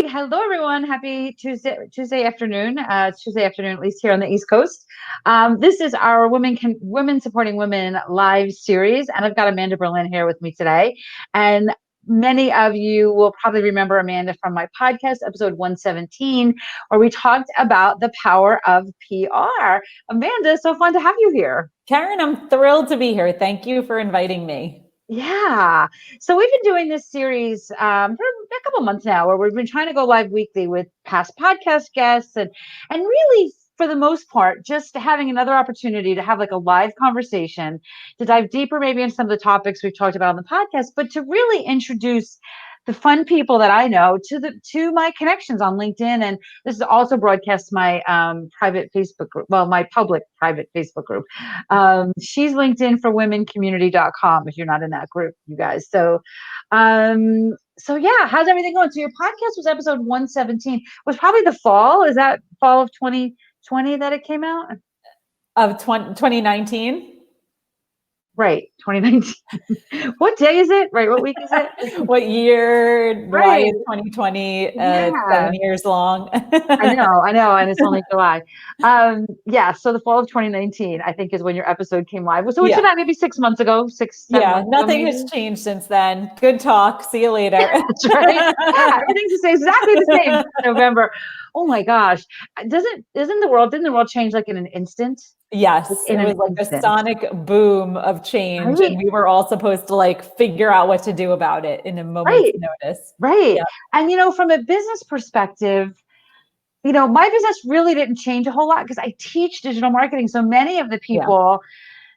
right. Hello, everyone. Happy Tuesday afternoon. It's Tuesday afternoon, at least here on the East Coast. This is our Women Supporting Women live series, and I've got Amanda Berlin here with me today. And many of you will probably remember Amanda from my podcast, episode 117, where we talked about the power of PR. Amanda, so fun to have you here. Karen, I'm thrilled to be here. Thank you for inviting me. Yeah. So we've been doing this series for a couple months now, where we've been trying to go live weekly with past podcast guests and really, for the most part, just having another opportunity to have like a live conversation, to dive deeper maybe into some of the topics we've talked about on the podcast, but to really introduce the fun people that I know to my connections on LinkedIn. And this is also broadcast my private Facebook group, well, my public private Facebook group. She's LinkedIn for womencommunity.com if you're not in that group, you guys. So yeah, how's everything going? So your podcast was episode 117, was probably the fall. Is that fall of 2020 that it came out? Of 2019? Right, 2019. What day is it? Right, what week is it? What year? Right. Why is 2020 7 years long? I know, and it's only July. So the fall of 2019, I think, is when your episode came live. So what's that, maybe 6 months ago, 7 months nothing ago, has changed since then. Good talk. See you later. That's right. Yeah, everything's exactly the same. November. Oh my gosh. Didn't the world change like in an instant? Yes, it was like instant. A sonic boom of change, right? And we were all supposed to like figure out what to do about it in a moment's notice. Right. Yeah. And from a business perspective, my business really didn't change a whole lot because I teach digital marketing. So many of the people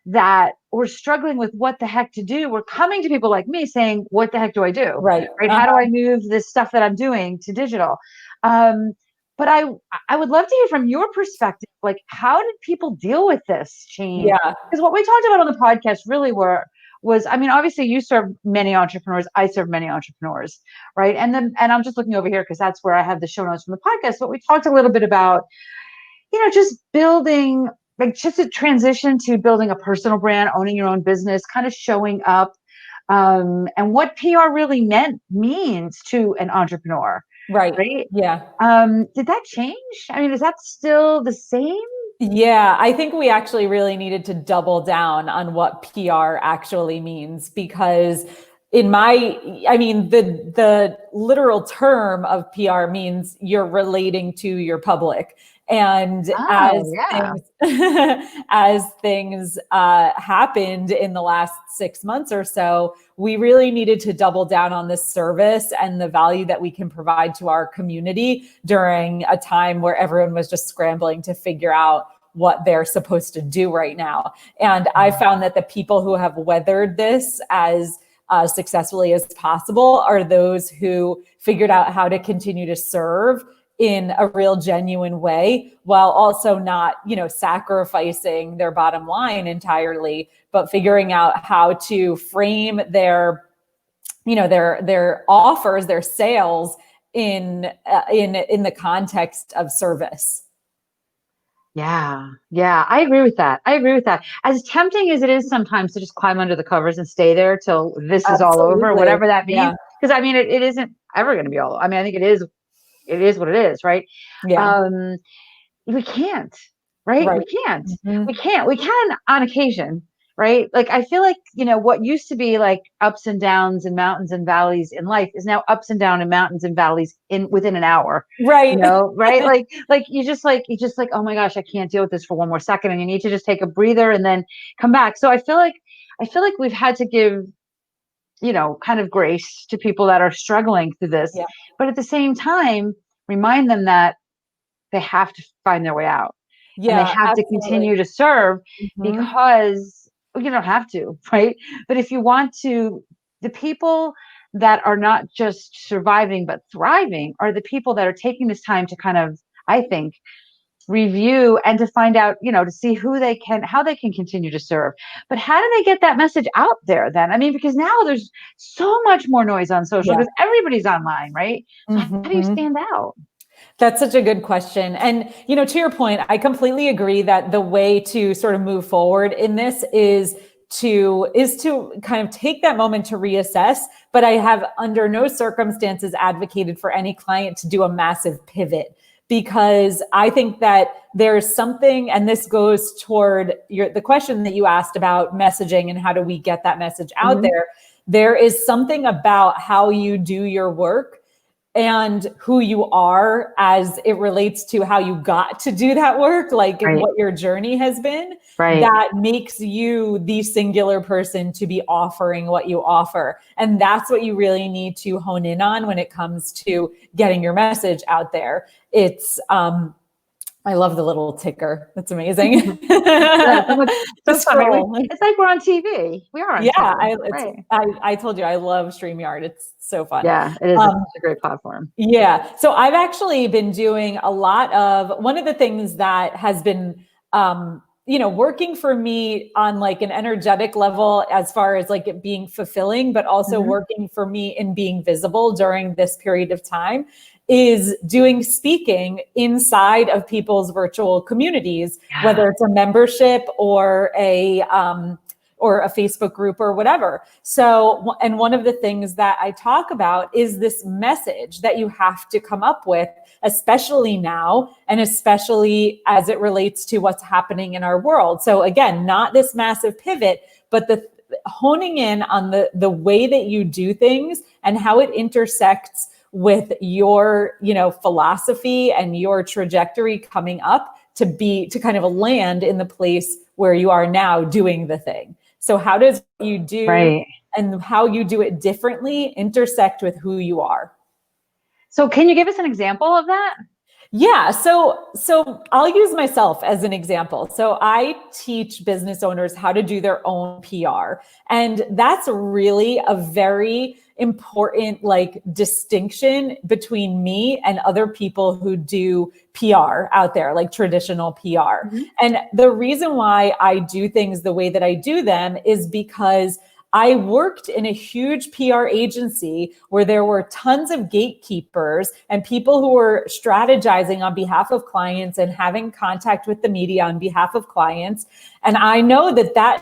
that were struggling with what the heck to do were coming to people like me saying, what the heck do I do? Right. How do I move this stuff that I'm doing to digital? But I would love to hear from your perspective, like, how did people deal with this change? Yeah. Because what we talked about on the podcast really was, I mean, obviously you serve many entrepreneurs. I serve many entrepreneurs, right? And I'm just looking over here because that's where I have the show notes from the podcast. But we talked a little bit about, just building, like just a transition to building a personal brand, owning your own business, kind of showing up, and what PR really means to an entrepreneur. Right. Yeah. Did that change? I mean, is that still the same? Yeah, I think we actually really needed to double down on what PR actually means, because the literal term of PR means you're relating to your public. And as things happened in the last 6 months or so, we really needed to double down on this service and the value that we can provide to our community during a time where everyone was just scrambling to figure out what they're supposed to do right now. And I found that the people who have weathered this as successfully as possible are those who figured out how to continue to serve in a real genuine way, while also not, sacrificing their bottom line entirely, but figuring out how to frame their offers, their sales in the context of service. Yeah, I agree with that. As tempting as it is sometimes to just climb under the covers and stay there till this is all over, whatever that means. Because I mean, it isn't ever going to be all. I mean, I think it is what it is, right? Yeah. We can't, right? Right. We can't. Mm-hmm. We can on occasion, right? Like, I feel like, what used to be like ups and downs and mountains and valleys in life is now ups and downs and mountains and valleys within an hour. Right. Right? like you just like, oh my gosh, I can't deal with this for one more second. And you need to just take a breather and then come back. So I feel like we've had to give, kind of grace to people that are struggling through this, but at the same time, remind them that they have to find their way out. Yeah, and they have to continue to serve, because you don't have to, right? But if you want to, the people that are not just surviving, but thriving are the people that are taking this time to kind of, I think, review and to find out, to see how they can continue to serve. But how do they get that message out there then? I mean, because now there's so much more noise on social because everybody's online, right? So how do you stand out? That's such a good question. And, to your point, I completely agree that the way to sort of move forward in this is to kind of take that moment to reassess, but I have under no circumstances advocated for any client to do a massive pivot, because I think that there's something, and this goes toward the question that you asked about messaging and how do we get that message out there. There is something about how you do your work and who you are as it relates to how you got to do that work, like what your journey has been, that makes you the singular person to be offering what you offer. And that's what you really need to hone in on when it comes to getting your message out there. It's, I love the little ticker. That's amazing. It's like we're on TV. We are on TV. I told you, I love StreamYard. It's so fun. Yeah, it is a great platform. Yeah. So I've actually been doing a lot of, one of the things that has been, working for me on like an energetic level, as far as like it being fulfilling, but also working for me in being visible during this period of time, is doing speaking inside of people's virtual communities, whether it's a membership or a Facebook group or whatever. So, and one of the things that I talk about is this message that you have to come up with, especially now, and especially as it relates to what's happening in our world. So again, not this massive pivot, but the honing in on the way that you do things and how it intersects with your, philosophy and your trajectory coming up to kind of land in the place where you are now doing the thing. So how does what you do and how you do it differently intersect with who you are? So can you give us an example of that? Yeah. So I'll use myself as an example. So I teach business owners how to do their own PR. And that's really a very important distinction between me and other people who do PR out there, like traditional PR. And the reason why I do things the way that I do them is because I worked in a huge PR agency where there were tons of gatekeepers and people who were strategizing on behalf of clients and having contact with the media on behalf of clients. And I know that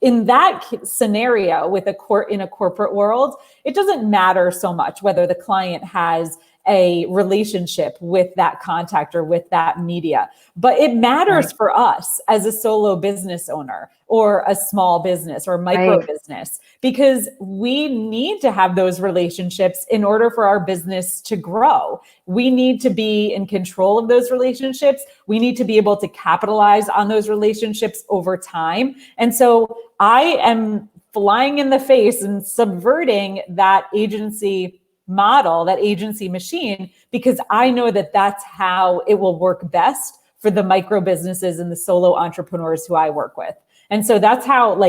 in that scenario in a corporate world, it doesn't matter so much whether the client has a relationship with that contact or with that media. But it matters for us as a solo business owner or a small business or micro business, because we need to have those relationships in order for our business to grow. We need to be in control of those relationships. We need to be able to capitalize on those relationships over time. And so I am flying in the face and subverting that agency model, that agency machine, because I know that that's how it will work best for the micro businesses and the solo entrepreneurs who I work with. And so that's how,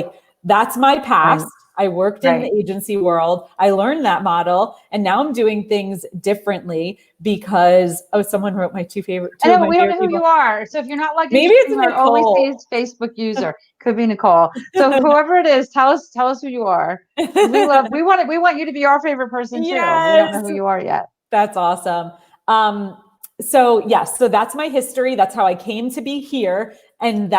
that's my past. I worked in the agency world. I learned that model, and now I'm doing things differently because someone wrote my two favorite. I know, but we don't know who you are. So if you're not maybe it's Nicole. Always say Facebook user. Could be Nicole. So whoever it is, tell us who you are. We want you to be our favorite person too. Yes. We don't know who you are yet. That's awesome. So that's my history. That's how I came to be here. And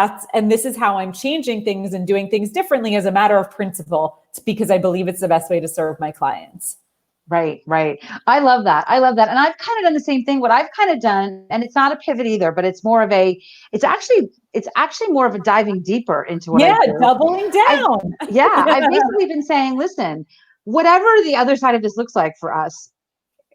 this is how I'm changing things and doing things differently as a matter of principle. It's because I believe it's the best way to serve my clients. Right. I love that. And I've kind of done the same thing. What I've kind of done, and it's not a pivot either, but it's actually more of a diving deeper into what I do. Doubling down. I've basically been saying, listen, whatever the other side of this looks like for us,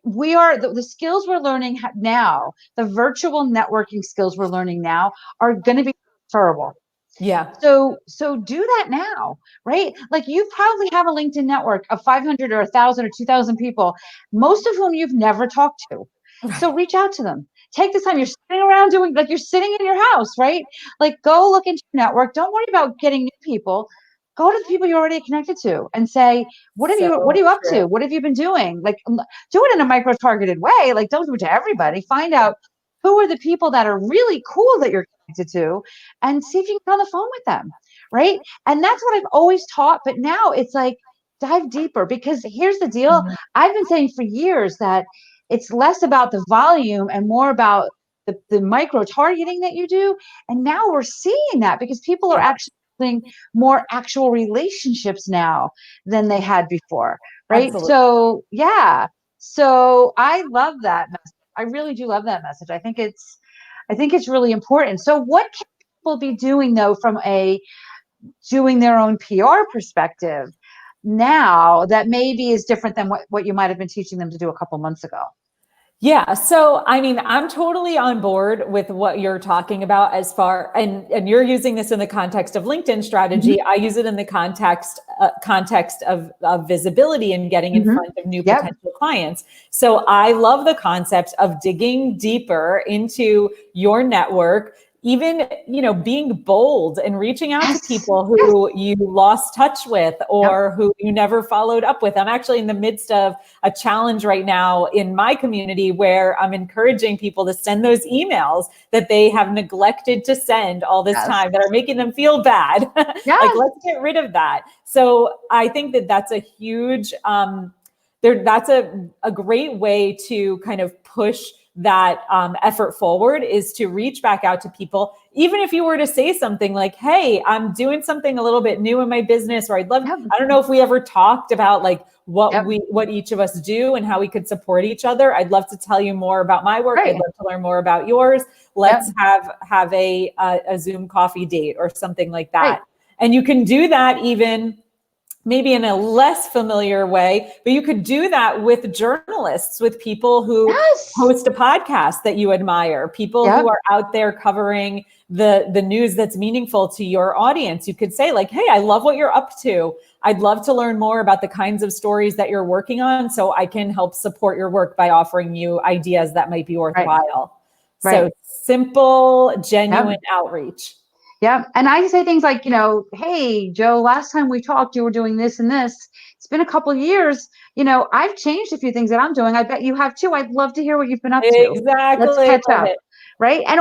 we are the skills we're learning now, the virtual networking skills we're learning now are going to be transferable. Yeah. So do that now, right? Like you probably have a LinkedIn network of 500 or 1,000 or 2,000 people, most of whom you've never talked to. So reach out to them. Take this time. You're sitting around you're sitting in your house, right? Like go look into your network. Don't worry about getting new people. Go to the people you're already connected to and say, what are you up to? What have you been doing? Like do it in a micro targeted way. Like don't do it to everybody. Find out who are the people that are really cool that you're connected to and see if you can get on the phone with them. Right. And that's what I've always taught. But now it's like dive deeper, because here's the deal. I've been saying for years that it's less about the volume and more about the micro targeting that you do. And now we're seeing that because people are actually building more actual relationships now than they had before, right? Absolutely. So yeah, so I love that message. I really do love that message. I think it's really important. So what can people be doing though from a doing their own PR perspective now that maybe is different than what you might have been teaching them to do a couple months ago? Yeah. So, I mean, I'm totally on board with what you're talking about as far, and you're using this in the context of LinkedIn strategy. Mm-hmm. I use it in the context of visibility and getting in front of new potential clients. So I love the concept of digging deeper into your network, even, being bold and reaching out to people who you lost touch with or who you never followed up with. I'm actually in the midst of a challenge right now in my community where I'm encouraging people to send those emails that they have neglected to send all this time that are making them feel bad. Like, let's get rid of that. So I think that that's a huge, that's a great way to kind of push that effort forward, is to reach back out to people. Even if you were to say something like, hey, I'm doing something a little bit new in my business, or I don't know if we ever talked about like what each of us do and how we could support each other. I'd love to tell you more about my work. I'd love to learn more about yours. Let's have a Zoom coffee date or something like that. And you can do that even maybe in a less familiar way, but you could do that with journalists, with people who host a podcast that you admire, people who are out there covering the news that's meaningful to your audience. You could say like, hey, I love what you're up to. I'd love to learn more about the kinds of stories that you're working on, so I can help support your work by offering you ideas that might be worthwhile. So simple, genuine outreach. Yeah. And I say things like, hey, Joe, last time we talked, you were doing this and this. It's been a couple of years. I've changed a few things that I'm doing. I bet you have too. I'd love to hear what you've been up to. Exactly. Let's catch up. Right. And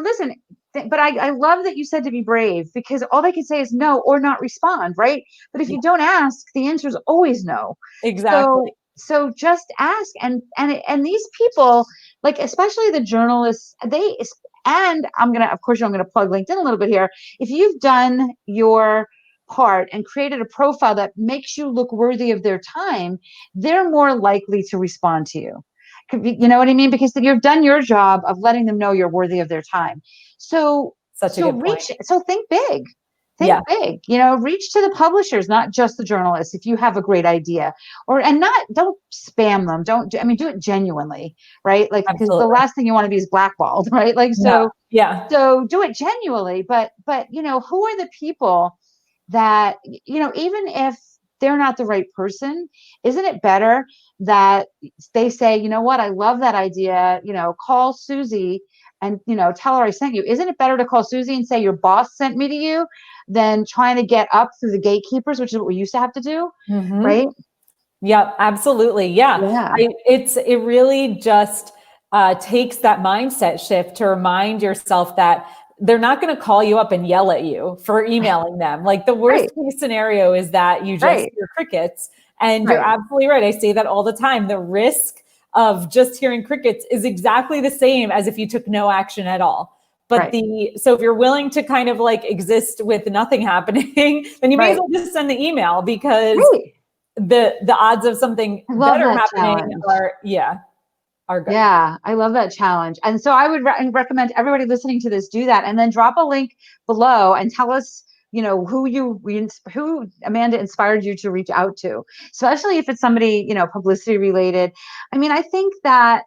listen, but I love that you said to be brave, because all they can say is no or not respond. Right. But if you don't ask, the answer is always no. Exactly. So just ask. And these people, like, especially the journalists, and I'm going to plug LinkedIn a little bit here. If you've done your part and created a profile that makes you look worthy of their time, they're more likely to respond to you. You know what I mean? Because you've done your job of letting them know you're worthy of their time. So think big. Think big, reach to the publishers, not just the journalists. If you have a great idea, don't spam them. Do it genuinely, right? Like, because the last thing you want to be is blackballed, right? Like, so do it genuinely. But who are the people that, even if they're not the right person, isn't it better that they say, you know what, I love that idea, call Susie and, tell her I sent you. Isn't it better to call Susie and say your boss sent me to you than trying to get up through the gatekeepers, which is what we used to have to do, right? Yeah, absolutely. Yeah. It really just takes that mindset shift to remind yourself that they're not going to call you up and yell at you for emailing them. Like, the worst case scenario is that you just hear crickets. And you're absolutely right. I say that all the time. The risk of just hearing crickets is exactly the same as if you took no action at all. But so if you're willing to kind of like exist with nothing happening, then you may as well just send the email, because the odds of something better happening are good. Yeah, I love that challenge. And so I would recommend everybody listening to this do that, and then drop a link below and tell us, who Amanda inspired you to reach out to, especially if it's somebody, publicity related. I mean, I think that,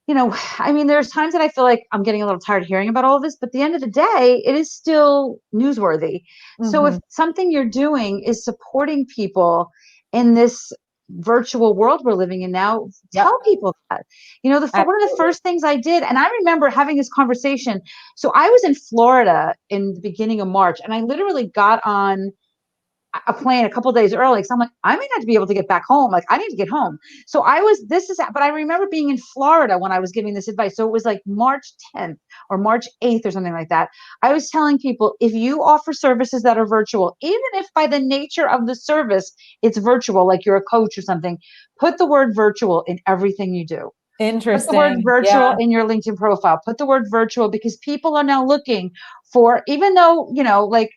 there's times that I feel like I'm getting a little tired of hearing about all of this, but at the end of the day, it is still newsworthy. So if something you're doing is supporting people in this virtual world we're living in now, tell people that. One of the first things I did, and I remember having this conversation. So I was in Florida in the beginning of March, and I literally got on a plane a couple of days early, because I'm like, I may not be able to get back home. Like, I need to get home. So but I remember being in Florida when I was giving this advice. So it was like March 10th or March 8th or something like that. I was telling people, if you offer services that are virtual, even if by the nature of the service, it's virtual, like you're a coach or something, put the word virtual in everything you do. Interesting. Put the word virtual in your LinkedIn profile. Put the word virtual, because people are now looking for, even though, like,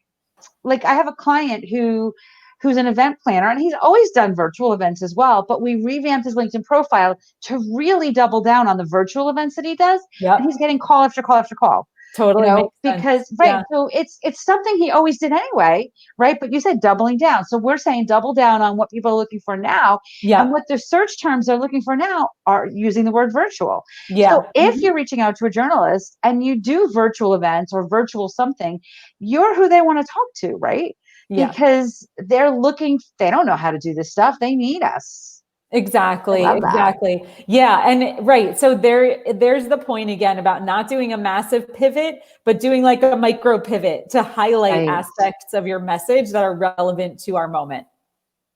like I have a client who's an event planner, and he's always done virtual events as well, but we revamped his LinkedIn profile to really double down on the virtual events that he does. And Yep. he's getting call after call after call, Totally makes sense. because Yeah. so it's something he always did anyway, right? But you said doubling down. So we're saying double down on what people are looking for now, and Yeah. what their search terms are looking for now are using the word virtual. Yeah. So if you're reaching out to a journalist and you do virtual events or virtual something, you're who they want to talk to, right? Yeah. Because they don't know how to do this stuff. They need us. I Exactly. love that. Exactly. Yeah. And right. So there's the point again about not doing a massive pivot, but doing like a micro pivot to highlight Right. aspects of your message that are relevant to our moment.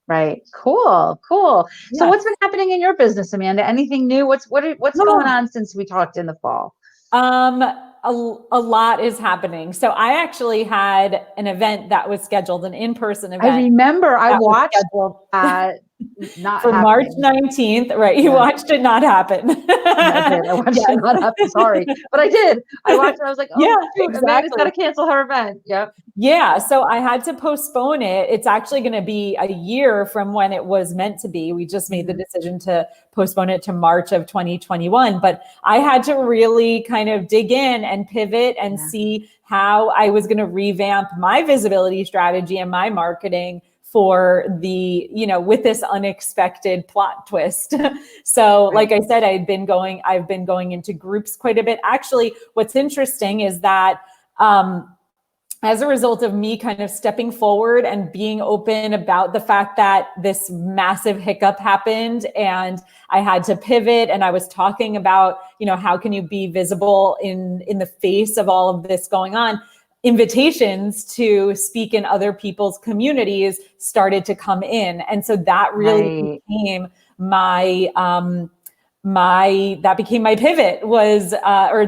Right. Cool. Cool. So Yeah. what's been happening in your business, Amanda? Anything new? What's going on since we talked in the fall? A lot is happening. So I actually had an event that was scheduled, an in-person event. I remember I that was watched scheduled not for March happening. 19th, right? You Yeah. watched it not happen. Yeah, I did. I watched it not happen. Sorry, but I did. I watched it. I was like, oh, Yeah, shoot, Amanda's got exactly. to cancel her event. Yep. Yeah, so I had to postpone it. It's actually going to be a year from when it was meant to be. We just made the decision to postpone it to March of 2021, but I had to really kind of dig in and pivot and see how I was going to revamp my visibility strategy and my marketing for the, with this unexpected plot twist. So like I said, I've been going into groups quite a bit. Actually, what's interesting is that, as a result of me kind of stepping forward and being open about the fact that this massive hiccup happened and I had to pivot, and I was talking about, how can you be visible in the face of all of this going on? Invitations to speak in other people's communities started to come in. And so that really became my pivot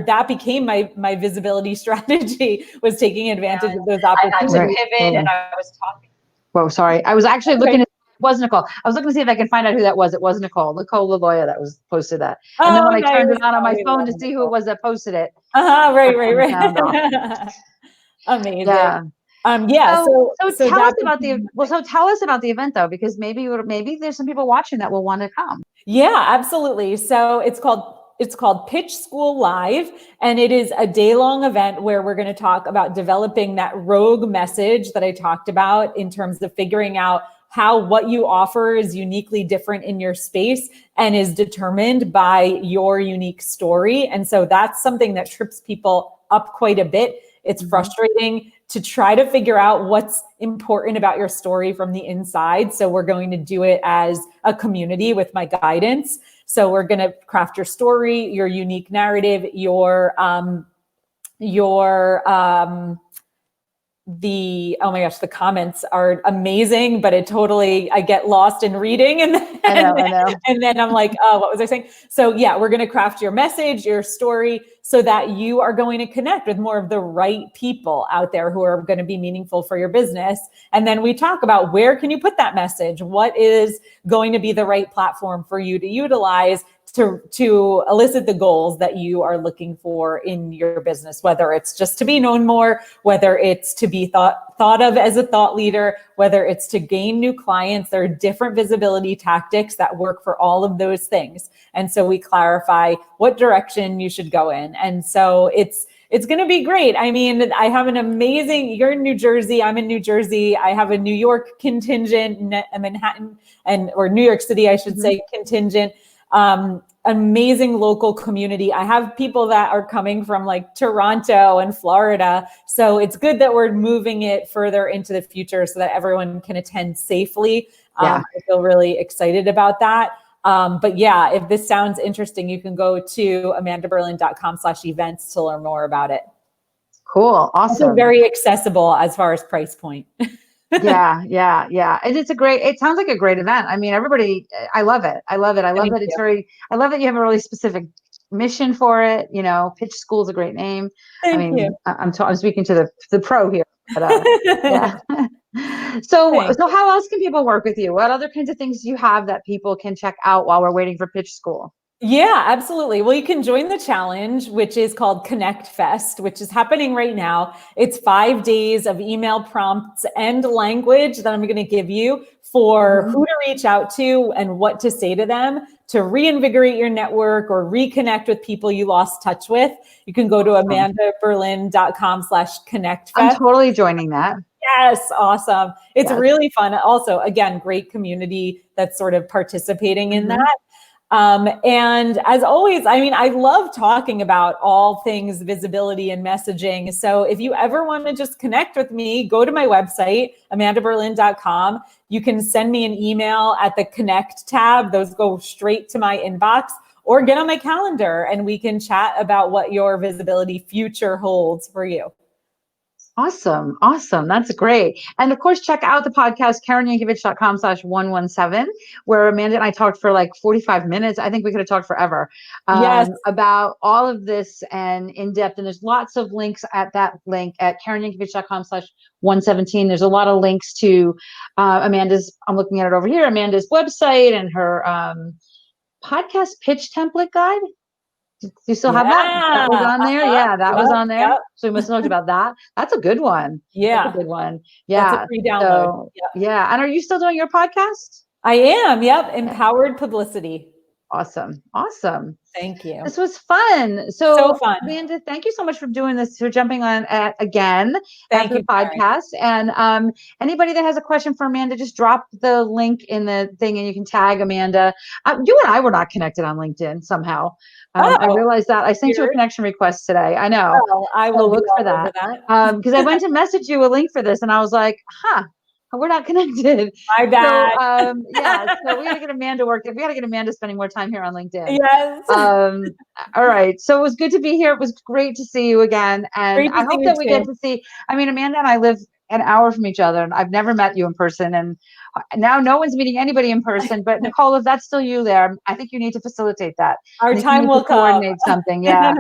that became my visibility strategy, was taking advantage of those opportunities. I had to pivot, and I was talking. Whoa, sorry. I was actually looking at, it was Nicole. I was looking to see if I can find out who that was. It was Nicole LaLoya that was posted that. And then when I turned it on my phone to see who it was that posted it. Right. Amazing. Yeah. So tell us about the event though, because maybe there's some people watching that will want to come. Yeah, absolutely. So it's called Pitch School Live, and it is a day-long event where we're going to talk about developing that rogue message that I talked about in terms of figuring out how what you offer is uniquely different in your space and is determined by your unique story. And so that's something that trips people up quite a bit. It's frustrating to try to figure out what's important about your story from the inside. So we're going to do it as a community with my guidance. So we're going to craft your story, your unique narrative, the comments are amazing, but I get lost in reading, and then I'm like, oh, what was I saying? So yeah, we're going to craft your message, your story, so that you are going to connect with more of the right people out there who are going to be meaningful for your business. And then we talk about where can you put that message? What is going to be the right platform for you to utilize to elicit the goals that you are looking for in your business, whether it's just to be known more, whether it's to be thought of as a thought leader, whether it's to gain new clients. There are different visibility tactics that work for all of those things. And so we clarify what direction you should go in. And so it's going to be great. I mean, I have you're in New Jersey, I'm in New Jersey. I have a New York contingent, Manhattan, or New York City, I should say, contingent. Amazing local community. I have people that are coming from like Toronto and Florida. So it's good that we're moving it further into the future so that everyone can attend safely. I feel really excited about that. But yeah, if this sounds interesting, you can go to amandaberlin.com/events to learn more about it. Cool. Awesome. Also very accessible as far as price point. Yeah. And it sounds like a great event. I mean, I love it. I love that I love that you have a really specific mission for it. Pitch School is a great name. Thank you. I'm speaking to the pro here, but yeah. So how else can people work with you? What other kinds of things do you have that people can check out while we're waiting for Pitch School? Yeah, absolutely. Well, you can join the challenge, which is called Connect Fest, which is happening right now. It's 5 days of email prompts and language that I'm going to give you for who to reach out to and what to say to them to reinvigorate your network or reconnect with people you lost touch with. You can go to amandaberlin.com/connect I'm fest. totally joining that. Yes, awesome. It's Yes. really fun. Also, again, great community that's sort of participating in that. And as always, I mean, I love talking about all things visibility and messaging. So if you ever want to just connect with me, go to my website, amandaberlin.com. You can send me an email at the Connect tab. Those go straight to my inbox, or get on my calendar and we can chat about what your visibility future holds for you. Awesome. Awesome. That's great. And of course, check out the podcast, KarenYankovich.com/117, where Amanda and I talked for like 45 minutes. I think we could have talked forever Yes. about all of this and in depth. And there's lots of links at that link at KarenYankovich.com/117. There's a lot of links to Amanda's, I'm looking at it over here, Amanda's website and her podcast pitch template guide. Do you still have that? That was on there. Yeah, that was on there. Yep. So we must have talked about that. That's a good one. Yeah. That's a good one. That's Yeah. a free download. So, yeah. And are you still doing your podcast? I am. Yep. Empowered Publicity. Awesome. Awesome. Thank you. This was fun. So fun. Amanda, thank you so much for doing this, for jumping on again Thank at the you, Karen. podcast. And anybody that has a question for Amanda, just drop the link in the thing and you can tag Amanda. You and I were not connected on LinkedIn somehow. I realized that. I sent you a connection request today. I know. Well, I will look for that. Because I went to message you a link for this and I was like, we're not connected. My bad. So, so we got to get Amanda working. We got to get Amanda spending more time here on LinkedIn. Yes. All right. So it was good to be here. It was great to see you again. And I hope that we get to see, Amanda and I live an hour from each other and I've never met you in person. And now no one's meeting anybody in person, but Nicole, if that's still you there, I think you need to facilitate that. Our time will coordinate something. Yeah.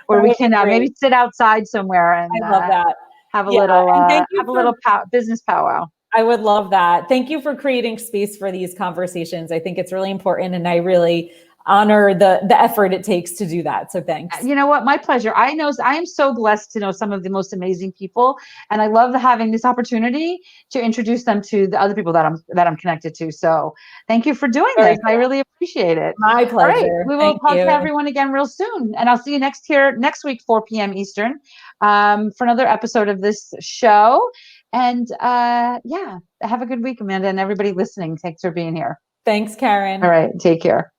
Where we can maybe sit outside somewhere and I love that. Have a little business powwow. I would love that. Thank you for creating space for these conversations. I think it's really important and I really honor the effort it takes to do that. So thanks. You know what? My pleasure. I am so blessed to know some of the most amazing people. And I love having this opportunity to introduce them to the other people that I'm connected to. So thank you for doing this. I really appreciate it. My pleasure. All right. We will talk to everyone again real soon. And I'll see you next week, 4 p.m. Eastern, for another episode of this show. And have a good week, Amanda, and everybody listening. Thanks for being here. Thanks, Karen. All right. Take care.